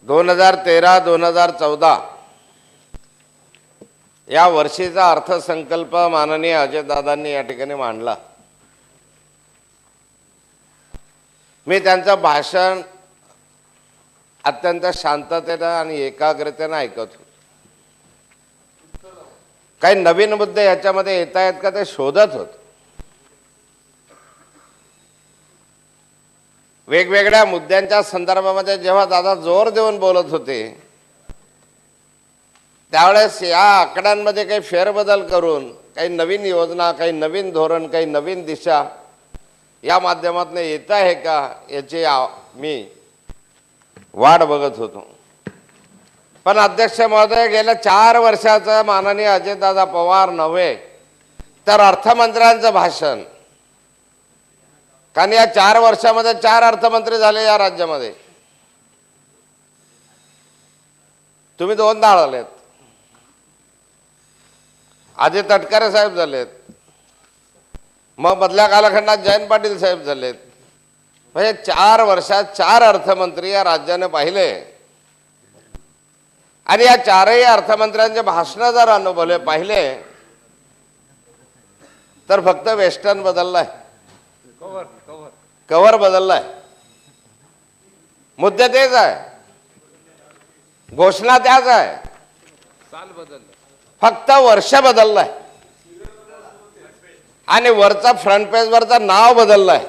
2013-2014 या वर्षीचा अर्थसंकल्प माननीय अजयदादांनी या ठिकाणी मांडला। मी त्यांचं भाषण अत्यंत शांततेने आणि एकाग्रतेने ऐकत होतो। काही नवीन मुद्दे याच्यामध्ये येत आहेत का ते शोधत होतो। वेगवेगळ्या मुद्द्यांच्या संदर्भामध्ये जेव्हा दादा जोर देऊन बोलत होते त्यावेळेस या आकड्यांमध्ये काही फेरबदल करून काही नवीन योजना, काही नवीन धोरण, काही नवीन दिशा या माध्यमातून येत आहे का याची मी वाट बघत होतो। पण अध्यक्ष महोदय, गेल्या 4 वर्षाचा माननीय अजयदादा पवार नव्हे तर अर्थमंत्र्यांचं भाषण, कारण या 4 वर्षामध्ये 4 अर्थमंत्री झाले या राज्यामध्ये। तुम्ही 2दा आलेत, अजय तटकरे साहेब झालेत, मग मधल्या कालखंडात जयंत पाटील साहेब झालेत। म्हणजे 4 वर्षात 4 अर्थमंत्री या राज्याने पाहिले आणि या 4ही अर्थमंत्र्यांचे भाषण जर अनुभवले पाहिले तर फक्त वेस्टर्न बदललाय, कव्हर बदललाय, मुद्दे तेच आहे, घोषणा त्याच आहे, साल बदललं, फक्त वर्ष बदललाय आणि वरचा फ्रंट पेज वरचा नाव बदललाय।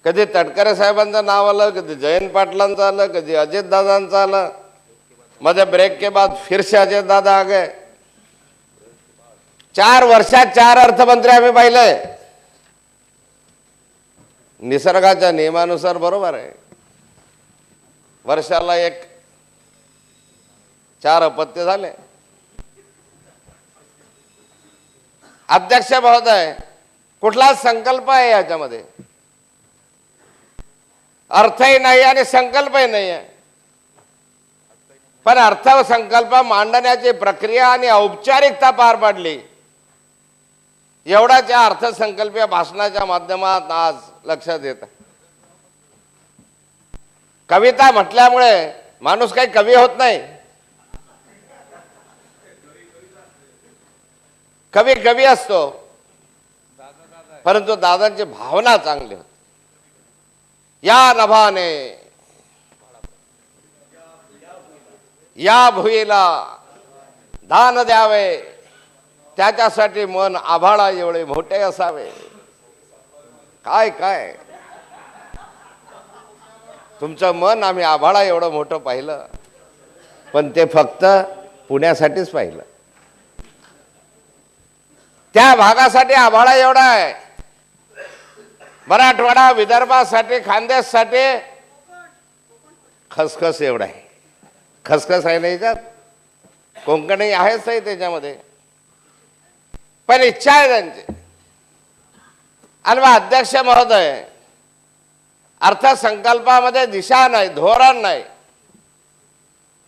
कधी तटकरे साहेबांचं नाव आलं, कधी जयंत पाटलांचं आलं, कधी अजितदादांचं आलं, मध्ये ब्रेक के बाद फिर से अजितदादा आ गए। 4 वर्षात 4 अर्थमंत्री आम्ही पाहिले। निसर्गाच्या नियमानुसार बरोबर आहे, वर्षाला 4 अपत्य झाले। अध्यक्ष महोदय, कुठला संकल्प आहे याच्यामध्ये? अर्थही नाही आणि संकल्पही नाही आहे। पण अर्थसंकल्प मांडण्याची प्रक्रिया आणि औपचारिकता पार पाडली एवढाच या अर्थसंकल्पीय भाषणाच्या माध्यमात आज लक्षात येतं। कविता म्हटल्यामुळे माणूस काही कवी होत नाही, कवी कवी असतो, परंतु दादांची भावना चांगली होती। या नभाने या भुईला दान द्यावे, त्याच्यासाठी मन आभाळा एवढे मोठे असावे। काय काय तुमचं मन आम्ही आभाळा एवढं मोठं पाहिलं, पण ते फक्त पुण्यासाठीच पाहिलं। त्या भागासाठी आभाळा एवढा आहे, मराठवाडा विदर्भासाठी खानदेशसाठी खसखस एवढा आहे। खसखस आहे नाही त्यात, कोकणही आहेच आहे त्याच्यामध्ये, पण इच्छा आहे त्यांची। आणि मग अध्यक्ष महोदय, अर्थसंकल्पामध्ये दिशा नाही, धोरण नाही,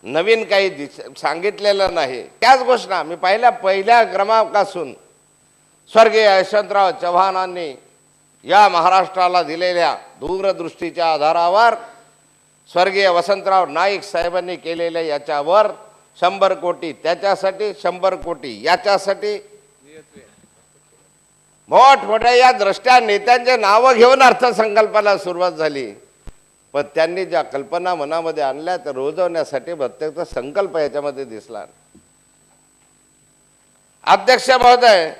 नवीन काही सांगितलेलं नाही। त्याच घोषणा मी पहिल्या क्रमांकापासून स्वर्गीय यशवंतराव चव्हाणांनी या महाराष्ट्राला दिलेल्या दूरदृष्टीच्या आधारावर, स्वर्गीय वसंतराव नाईक साहेबांनी केलेल्या याच्यावर 100 कोटी त्याच्यासाठी, 100 कोटी याच्यासाठी, मोठमोठ्या या द्रष्ट्या नेत्यांचे नावं घेऊन अर्थसंकल्पाला सुरुवात झाली। पण त्यांनी ज्या कल्पना मनामध्ये आणल्या त्या रोजवण्यासाठी प्रत्येक संकल्प याच्यामध्ये दिसला। अध्यक्ष महोदय,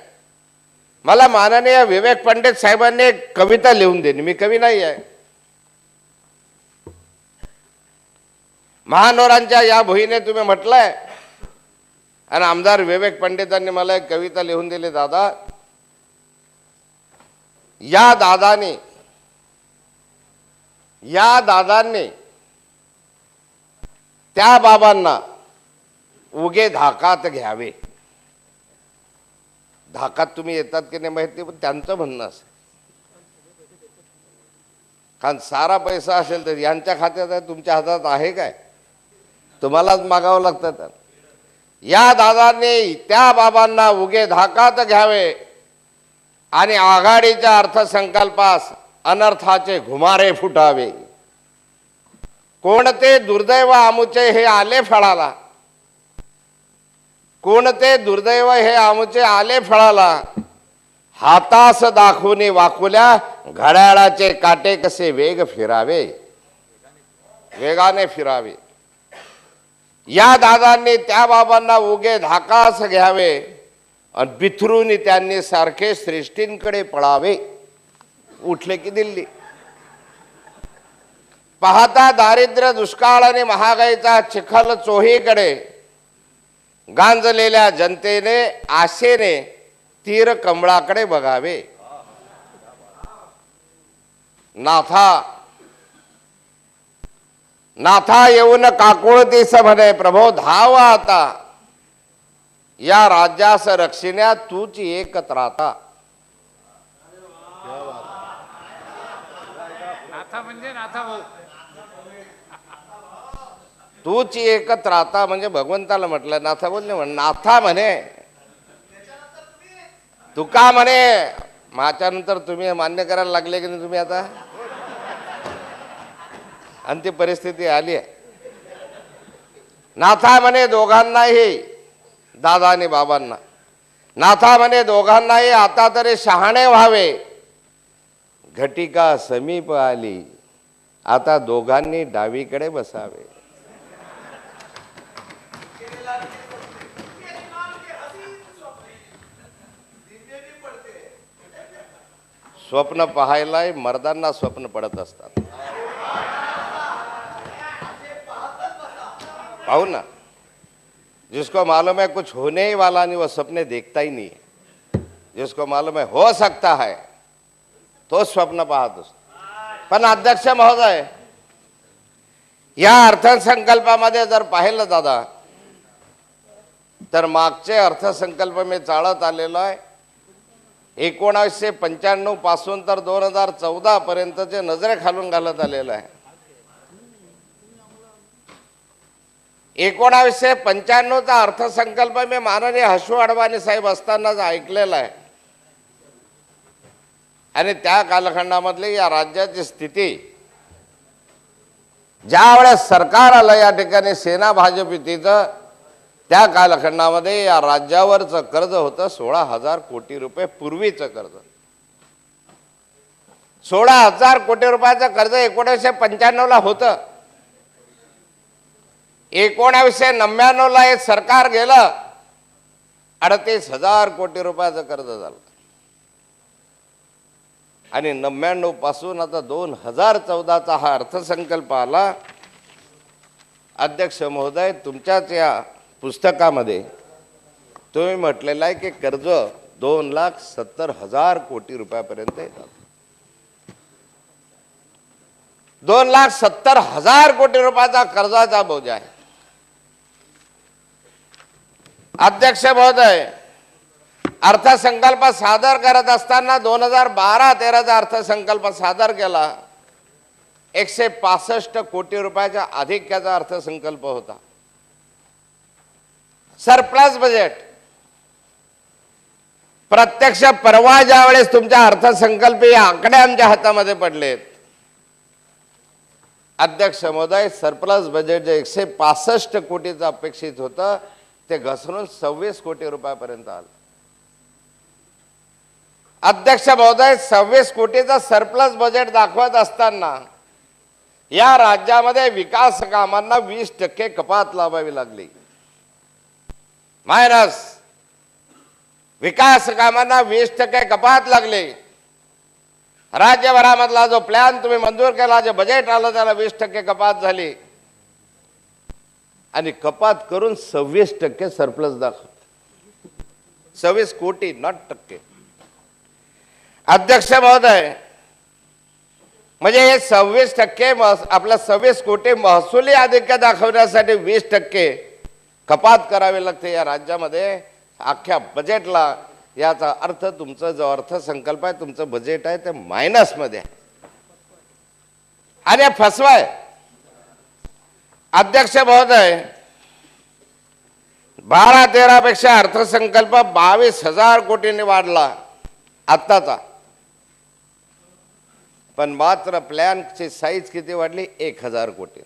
मला माननीय विवेक पंडित साहेबांनी एक कविता लिहून दिली। मी कवी नाही आहे। महानोरांच्या या भुईने तुम्ही म्हटलंय, आणि आमदार विवेक पंडितांनी मला एक कविता लिहून दिली। दादा, या दादांनी त्या बाबांना उगे धाकात घ्यावे। धाकात तुम्ही येतात की नाही माहिती, पण त्यांचं म्हणणं असं, कारण सारा पैसा असेल तर यांच्या खात्यात आहे, तुमच्या हातात आहे काय? तुम्हालाच मागावं लागतं। या दादांनी त्या बाबांना उगे धाकात घ्यावे आणि आघाडीच्या अर्थसंकल्पास अनर्थाचे घुमारे फुटावे। कोणते दुर्दैव आमुचे हे आले फळाला, कोणते दुर्दैव हे आमुचे आले फळाला, हातास दाखवून वाकुल्या घड्याळाचे काटे कसे वेग फिरावे, वेगाने फिरावे. या दादांनी त्या बाबांना उगे धाकास घ्यावे आणि बिथरून त्यांनी सारखे श्रेष्ठींकडे पळावे. उठले की दिल्ली. पाहता दारिद्र्य, दुष्काळ आणि महागाईचा चिखल चोहीकडे गांजलेल्या जनतेने आशेने तीर कमळाकडे बघावे. नाथा येऊन काकुळतीस म्हणे, प्रभो धाव आता, या राज्यास रक्षिण्या तूच एक त्राता. नाथा म्हणजे नाथा भाऊ. तूच एक त्राता म्हणजे भगवंताला म्हटलं. नाथा बोलले म्हण, नाथा म्हणे तुका म्हणे. माझ्यानंतर तुम्ही मान्य करायला लागले की नाही तुम्ही आता. आणि ती परिस्थिती आली आहे. नाथा म्हणे दोघांनाही, दादा आणि बाबांना, नाथा म्हणे दोघांनाही आता तरी शहाणे व्हावे. घटिका समीप आली, आता दोघांनी डावीकडे बसावे. स्वप्न पाहायला मर्दांना स्वप्न पडत असतात. पाहू ना, जिसको मालूम है कुछ होने ही वाला नहीं वो सपने देखता ही नहीं है. जिसको मालूम है हो सकता है तो स्वप्न पाहत असतो. पण अध्यक्ष महोदय, या अर्थसंकल्पामध्ये जर पाहिलं दादा तर मागचे अर्थसंकल्प मी चालत आलेलो आहे. 1995 पासून तर 2014 पर्यंतचे नजरे खालून घालत आलेलं आहे. 1995चा अर्थसंकल्प मी माननीय हसू अडवाणी साहेब असतानाच ऐकलेला आहे. आणि त्या कालखंडामधली या राज्याची स्थिती, ज्या वेळेस सरकार आलं या ठिकाणी सेना भाजप युतीचं, त्या कालखंडामध्ये या राज्यावरचं कर्ज होतं 16,000 कोटी रुपये. पूर्वीचं कर्ज 16,000 कोटी रुपयाचं कर्ज 1995ला होतं. 1999ला हे सरकार गेलं, 38,000 कोटी रुपयाचं कर्ज झालं. आणि 99 पासून आता 2014चा हा अर्थसंकल्प आला. अध्यक्ष महोदय, तुमच्याच या पुस्तकामध्ये तुम्ही म्हटलेलं आहे की कर्ज 2,70,000 कोटी रुपयापर्यंत येतात. 2,70,000 कोटी रुपयाचा कर्जाचा बोजा आहे. अध्यक्ष महोदय, अर्थसंकल्प सादर करत असताना 2012-13चा अर्थसंकल्प सादर केला. 165 कोटी रुपयाच्या अधिक्याचा अर्थसंकल्प होता. Surplus budget. प्रत्यक्ष परवा ज्या वेळेस तुमच्या अर्थसंकल्पीय आकडे आमच्या हातामध्ये पडलेत, अध्यक्ष महोदय, सरप्लस बजेट जे 165 कोटीचं अपेक्षित होतं ते घसरून 26 कोटी रुपयापर्यंत आलं. अध्यक्ष महोदय, 26 कोटीचं सरप्लस बजेट दाखवत असताना या राज्यामध्ये विकास कामांना 20% कपात लावावी लागली. मायनस विकास कामांना 20% कपात लागली. राज्यभरामधला जो प्लॅन तुम्ही मंजूर केला, जे बजेट आलं, त्याला 20% कपात झाली. आणि कपात करून 26% सरप्लस दाखव. 26 कोटी, नॉट टक्के. अध्यक्ष महोदय, म्हणजे हे 26% आपला 26 कोटी महसुली अधिक्य दाखवण्यासाठी 20% कपात करावी लागते या राज्यामध्ये अख्ख्या बजेटला. याचा अर्थ तुमचा जो अर्थसंकल्प आहे, तुमचं बजेट आहे, ते मायनस मध्ये आहे आणि फसवाय. अध्यक्ष महोदय, 12-13 पेक्षा अर्थसंकल्प 22,000 कोटींनी वाढला आत्ताचा. पण मात्र प्लॅनची साईज किती वाढली? 1,000 कोटी.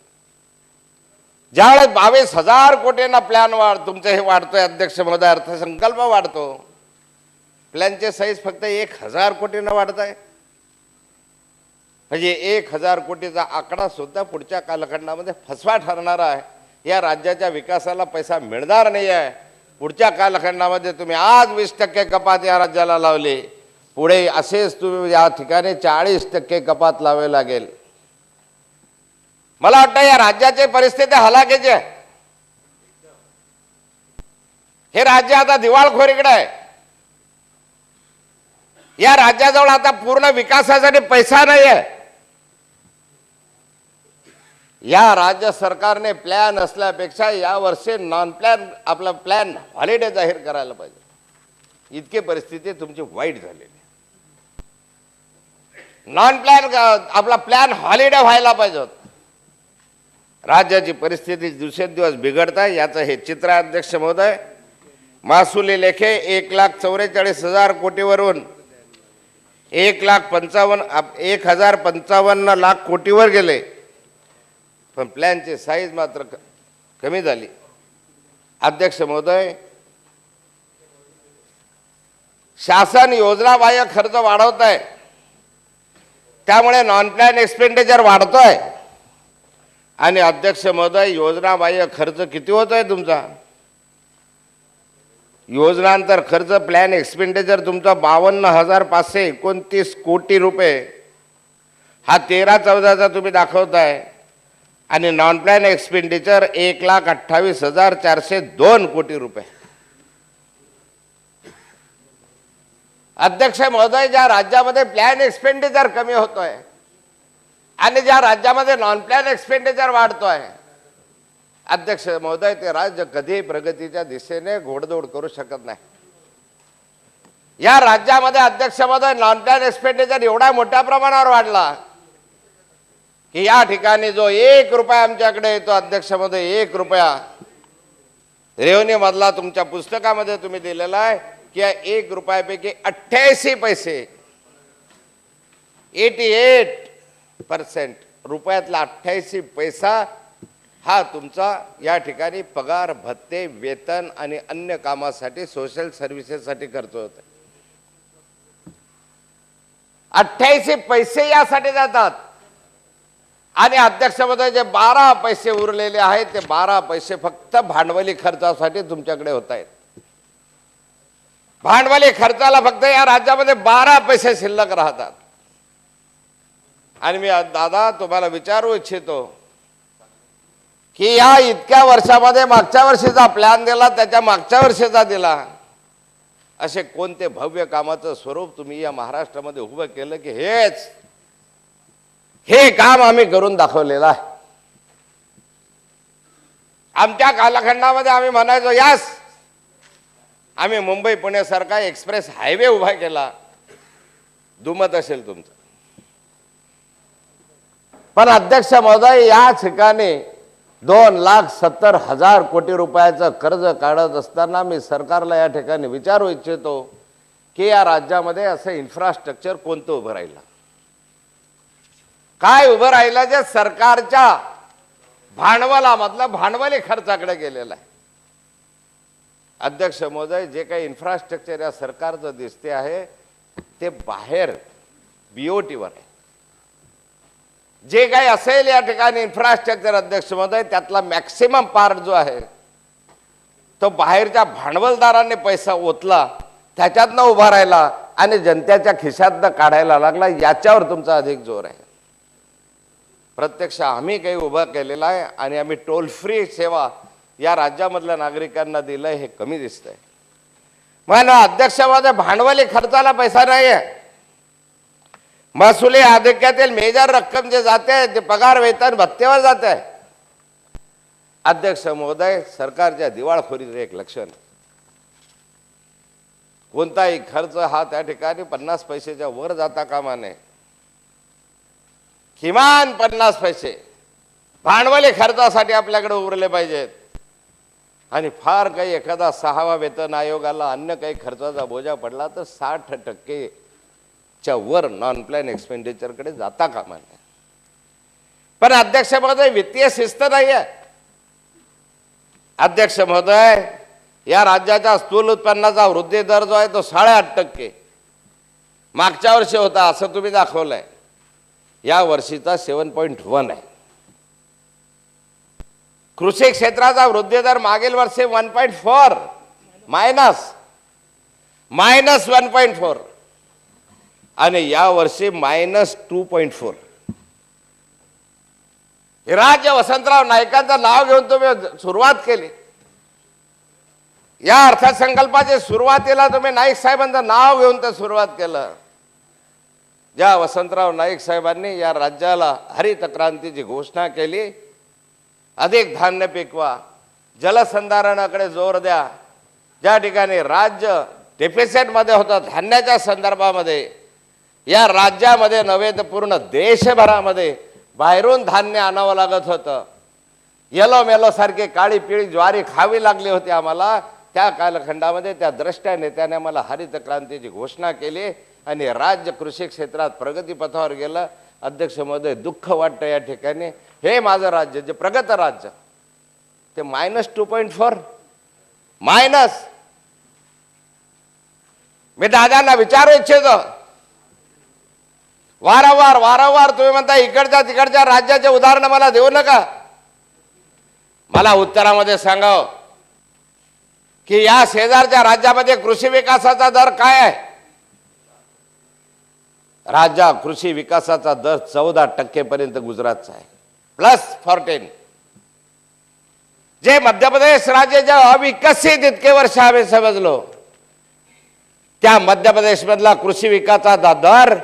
ज्यावेळेस 22,000 कोटींना प्लॅन तुमचं हे वाढतोय अध्यक्ष महोदय, अर्थसंकल्प वाढतो, प्लॅनचे साईज फक्त 1,000 कोटींना वाढत आहे. म्हणजे 1,000 कोटीचा आकडा सुद्धा पुढच्या कालखंडामध्ये फसवा ठरणारा आहे. या राज्याच्या विकासाला पैसा मिळणार नाही आहे. पुढच्या कालखंडामध्ये तुम्ही आज 20% कपात या राज्याला लावली, पुढे असेच तुम्ही या ठिकाणी 40% कपात लावावी लागेल. मला वाटतं या राज्याची परिस्थिती हलाखीची आहे. हे राज्य आता दिवाळखोरीकडे आहे. या राज्याजवळ आता पूर्ण विकासासाठी पैसा नाही आहे. या राज्य सरकारने प्लॅन असल्यापेक्षा या वर्षी नॉन प्लॅन आपला प्लॅन हॉलिडे जाहीर करायला पाहिजे. इतकी परिस्थिती तुमची वाईट झालेली आहे. नॉन प्लॅन आपला प्लॅन हॉलिडे व्हायला पाहिजे होता. राज्याची परिस्थिती दिवसेंदिवस बिघडत आहे, याचं हे चित्र आहे अध्यक्ष महोदय. महसुली लेखे 1,44,000 कोटीवरून 1,55,000 लाख कोटीवर गेले, पण प्लॅनची साईज मात्र कमी झाली. अध्यक्ष महोदय, शासन योजनाबाह्य खर्च वाढवत आहे, त्यामुळे नॉन प्लॅन एक्सपेंडिचर वाढतोय. आणि अध्यक्ष महोदय, योजनाबाह्य खर्च किती होतोय तुमचा? योजनांतर खर्च प्लॅन एक्सपेंडिचर तुमचा 52,529 कोटी रुपये हा 13-14चा तुम्ही दाखवताय. आणि नॉन प्लॅन एक्सपेंडिचर 1,28,402 कोटी रुपये. अध्यक्ष महोदय, ज्या राज्यामध्ये प्लॅन एक्सपेंडिचर कमी होतोय आणि ज्या राज्यामध्ये नॉन प्लॅन एक्सपेंडिचर वाढतोय, अध्यक्ष महोदय, ते राज्य कधी प्रगतीच्या दिशेने घोडदौड करू शकत नाही. या राज्यामध्ये अध्यक्ष महोदय नॉन प्लॅन एक्सपेंडिचर एवढ्या मोठ्या प्रमाणावर वाढला की या ठिकाणी जो 1 रुपया आमच्याकडे येतो अध्यक्ष महोदय, 1 रुपया रेव्हन्यू मधला तुमच्या पुस्तकामध्ये तुम्ही दिलेला आहे की 1 रुपयापैकी 88 पैसे 88% रुपयातला 88 पैसा हा तुमचा या ठिकाणी पगार भत्ते वेतन आणि अन्य कामासाठी सोशल सर्व्हिसेससाठी खर्च होतो. 88 पैसे यासाठी जातात. आणि अध्यक्ष महोदय, जे 12 पैसे उरलेले आहेत ते 12 पैसे फक्त भांडवली खर्चासाठी तुमच्याकडे होत आहेत. भांडवली खर्चाला फक्त या राज्यामध्ये 12 पैसे शिल्लक राहतात. आणि मी दादा तुम्हाला विचारू इच्छितो की या इतक्या वर्षामध्ये मागच्या वर्षीचा प्लॅन दिला, त्याच्या मागच्या वर्षीचा दिला, असे कोणते भव्य कामाचं स्वरूप तुम्ही या महाराष्ट्रामध्ये उभं केलं की हे काम आम्ही करून दाखवलेलं आहे. आमच्या कालखंडामध्ये आम्ही म्हणायचो यास आम्ही मुंबई पुणे सारखा एक्सप्रेस हायवे उभा केला, दुमत असेल तुमचं. पण अध्यक्ष महोदय, या ठिकाणी 2,70,000 कोटी रुपयाचं कर्ज काढत असताना मी सरकारला या ठिकाणी विचारू इच्छितो की या राज्यामध्ये असं इन्फ्रास्ट्रक्चर कोणतं उभं राहिलं, काय उभं राहिलं जे सरकारच्या भांडवलामधलं भांडवली खर्चाकडे गेलेलं आहे. अध्यक्ष महोदय, जे काही इन्फ्रास्ट्रक्चर या सरकारचं दिसते आहे ते बाहेर बीओटीवर आहे. जे काही असेल या ठिकाणी इन्फ्रास्ट्रक्चर अध्यक्ष महोदय, त्यातला मॅक्सिमम पार्ट जो आहे तो बाहेरच्या भांडवलदारांनी पैसा ओतला, त्याच्यातनं उभा राहिला आणि जनतेच्या खिशातनं काढायला लागला. याच्यावर तुमचा अधिक जोर आहे. प्रत्यक्ष आम्ही काही उभं केलेला आहे आणि आम्ही टोल फ्री सेवा या राज्यामधल्या नागरिकांना दिलंय, हे कमी दिसतंय. म्हणून अध्यक्ष महोदय, भांडवली खर्चाला पैसा नाही आहे. महसुली आधिक्यातील मेजर रक्कम जे जाते ते पगार वेतन भत्तेवर जाते. अध्यक्ष महोदय, सरकारच्या दिवाळखोरीचं एक लक्षण, कोणताही खर्च हा त्या ठिकाणी 50 पैशाच्या वर जाता कामा नये. किमान 50 पैसे भांडवली खर्चासाठी आपल्याकडे उरले पाहिजेत. आणि फार काही एखादा 6वा वेतन आयोगाला अन्य काही खर्चाचा बोजा पडला तर 60% च्या वर नॉन प्लॅन एक्सपेंडिचरकडे जाता कामा नये. पण अध्यक्ष महोदय, वित्तीय शिस्त नाही आहे. अध्यक्ष महोदय, या राज्याच्या स्थूल उत्पन्नाचा वृद्धी दर जो आहे तो 8.5%, मागच्या वर्षी होता असं तुम्ही दाखवलंय. या वर्षीचा 7.1 आहे. कृषी क्षेत्राचा वृद्धी दर मागील वर्षी 1.4 मायनस 1.4 आणि या वर्षी -2.4. हे राज्य वसंतराव नाईकांचं नाव घेऊन तुम्ही सुरुवात केली. या अर्थसंकल्पाची सुरुवातीला तुम्ही नाईक साहेबांचं नाव घेऊन तर सुरुवात केलं. ज्या वसंतराव नाईक साहेबांनी या राज्याला हरित क्रांतीची घोषणा केली, अधिक धान्य पिकवा, जलसंधारणाकडे जोर द्या. ज्या ठिकाणी राज्य डेफिसिटमध्ये होतं धान्याच्या संदर्भामध्ये, या राज्यामध्ये नव्हे तर पूर्ण देशभरामध्ये बाहेरून धान्य आणावं लागत होतं. येलो मेलो सारखी काळी पिळी ज्वारी खावी लागली होती आम्हाला. त्या कालखंडामध्ये त्या द्रष्ट्या नेत्याने मला हरित क्रांतीची घोषणा केली आणि राज्य कृषी क्षेत्रात प्रगतीपथावर गेलं. अध्यक्ष महोदय, दुःख वाटतं या ठिकाणी. हे माझं राज्य जे प्रगत राज्य ते -2.4 मायनस. मी दादांना विचारू इच्छितो, वारंवार तुम्ही म्हणता इकडच्या तिकडच्या राज्याचे उदाहरण मला देऊ नका. मला उत्तरामध्ये सांगावं की या शेजारच्या राज्यामध्ये कृषी विकासाचा दर काय आहे. राज्य कृषी विकासाचा दर 14% पर्यंत गुजरातचा आहे, +14. जे मध्य प्रदेश राज्य जे अविकसित इतके वर्ष आम्ही समजलो, त्या मध्य प्रदेश मधला कृषी विकासाचा दर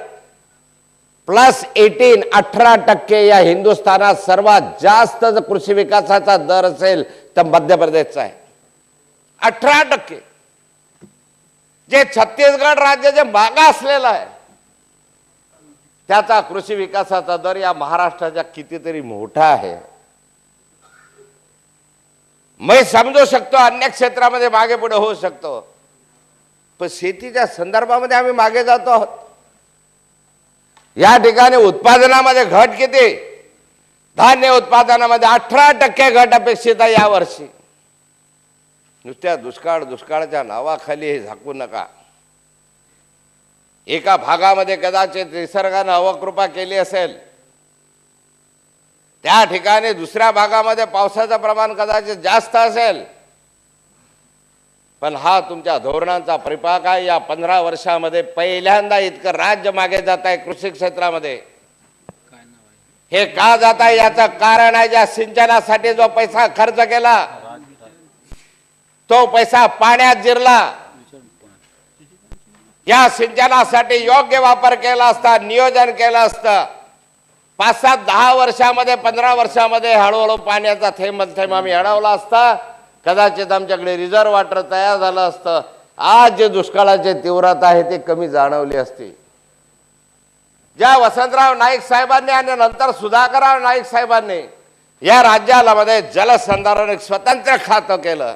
+18% या हिंदुस्थानात सर्वात जास्त कृषी विकासाचा दर असेल तर मध्य प्रदेशचा आहे, 18%. जे छत्तीसगड राज्य जे मागासलेलं आहे त्याचा कृषी विकासाचा दर या महाराष्ट्राच्या कितीतरी मोठा आहे. मी समजू शकतो अन्य क्षेत्रामध्ये मागे पुढे होऊ शकतो, पण शेतीच्या संदर्भामध्ये आम्ही मागे जातो आहोत. या ठिकाणी उत्पादनामध्ये घट किती, धान्य उत्पादनामध्ये 18% घट अपेक्षित आहे यावर्षी. नुसत्या दुष्काळाच्या नावाखाली हे झाकू नका. एका भागामध्ये कदाचित निसर्गाने अवकृपा केली असेल, त्या ठिकाणी दुसऱ्या भागामध्ये पावसाचं प्रमाण कदाचित जास्त असेल, पण हा तुमच्या धोरणांचा परिपाक आहे. या 15 वर्षामध्ये पहिल्यांदा इतकं राज्य मागे जात आहे कृषी क्षेत्रामध्ये. हे का जात आहे याचं कारण आहे, ज्या सिंचनासाठी जो पैसा खर्च केला तो पैसा पाण्यात जिरला. या सिंचनासाठी योग्य वापर केला असता, नियोजन केलं असतं, 5-10 वर्षामध्ये 15 वर्षामध्ये हळूहळू पाण्याचा थेंब आम्ही अडवला असता, कदाचित आमच्याकडे रिझर्व्ह वॉटर तयार झालं असतं. आज जे दुष्काळाची तीव्रता आहे ते कमी जाणवली असती. ज्या वसंतराव नाईक साहेबांनी आणि नंतर सुधाकरराव नाईक साहेबांनी या राज्याला मध्ये जलसंधारण एक स्वतंत्र खातं केलं.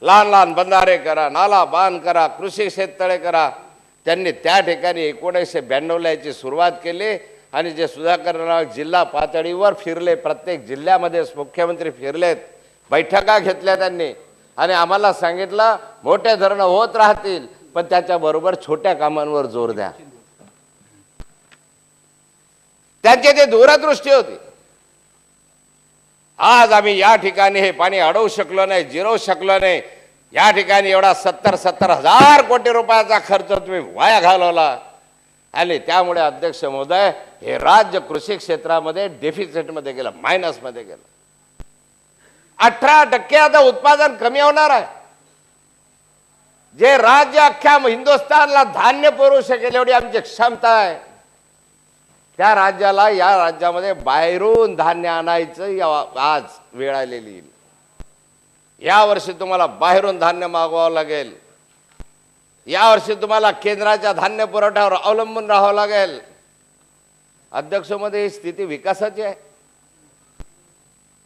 लहान बंधारे करा, नाला बांध करा, कृषी शेततळे करा. त्यांनी त्या ठिकाणी 1992ला याची सुरुवात केली आणि जे सुधाकरराव जिल्हा पातळीवर फिरले, प्रत्येक जिल्ह्यामध्ये मुख्यमंत्री फिरलेत, बैठका घेतल्या त्यांनी आणि आम्हाला सांगितलं मोठे धरणं होत राहतील पण त्याच्याबरोबर छोट्या कामांवर जोर द्या. त्यांची ती दूरदृष्टी होती. आज आम्ही या ठिकाणी हे पाणी अडवू शकलो नाही, जिरवू शकलो नाही. या ठिकाणी एवढा 70,000 कोटी रुपयाचा खर्च तुम्ही वाया घालवला आणि त्यामुळे अध्यक्ष महोदय हे राज्य कृषी क्षेत्रामध्ये डेफिसिटमध्ये गेलं, मायनसमध्ये गेलं. 18% आता उत्पादन कमी होणार आहे. जे राज्य अख्ख्या हिंदुस्थानला धान्य पुरवू शकेल एवढी आमची क्षमता आहे, त्या राज्याला या राज्यामध्ये बाहेरून धान्य आणायचं आज वेळ आलेली. यावर्षी तुम्हाला बाहेरून धान्य मागवावं लागेल. यावर्षी तुम्हाला केंद्राच्या धान्य पुरवठ्यावर अवलंबून राहावं लागेल. अध्यक्ष मध्ये ही स्थिती विकासाची आहे.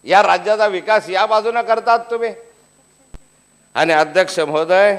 या राज्याचा विकास या बाजूने करतात तुम्ही. आणि अध्यक्ष महोदय